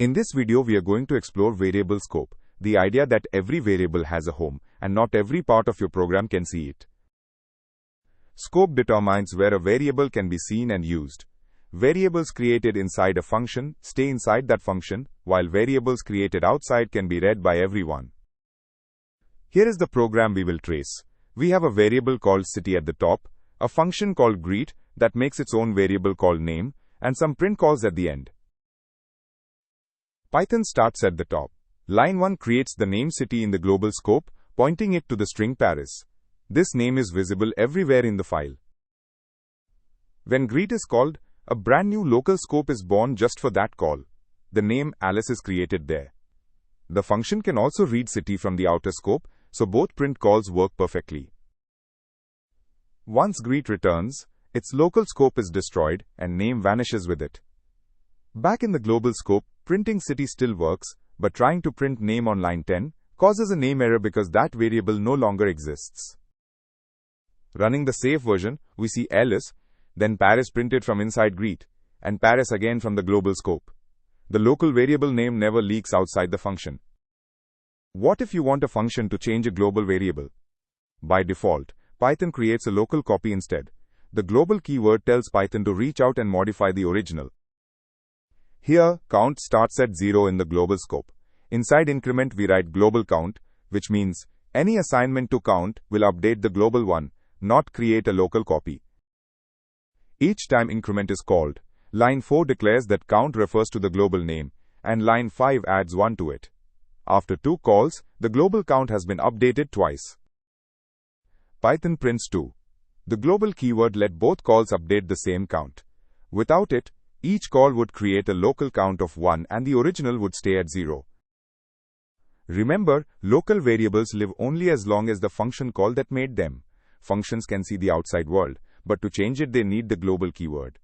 In this video we are going to explore variable scope, the idea that every variable has a home, and not every part of your program can see it. Scope determines where a variable can be seen and used. Variables created inside a function stay inside that function, while variables created outside can be read by everyone. Here is the program we will trace. We have a variable called city at the top, a function called greet that makes its own variable called name, and some print calls at the end. Python starts at the top. Line 1 creates the name city in the global scope, pointing it to the string Paris. This name is visible everywhere in the file. When greet is called, a brand new local scope is born just for that call. The name Alice is created there. The function can also read city from the outer scope, so both print calls work perfectly. Once greet returns, its local scope is destroyed and name vanishes with it. Back in the global scope, printing city still works, but trying to print name on line 10 causes a name error because that variable no longer exists. Running the safe version, we see Alice, then Paris printed from inside greet, and Paris again from the global scope. The local variable name never leaks outside the function. What if you want a function to change a global variable? By default, Python creates a local copy instead. The global keyword tells Python to reach out and modify the original. Here, count starts at 0 in the global scope. Inside increment we write global count, which means any assignment to count will update the global one, not create a local copy. Each time increment is called, line 4 declares that count refers to the global name, and line 5 adds 1 to it. After 2 calls, the global count has been updated twice. Python prints 2. The global keyword let both calls update the same count. Without it, each call would create a local count of 1 and the original would stay at 0. Remember, local variables live only as long as the function call that made them. Functions can see the outside world, but to change it they need the global keyword.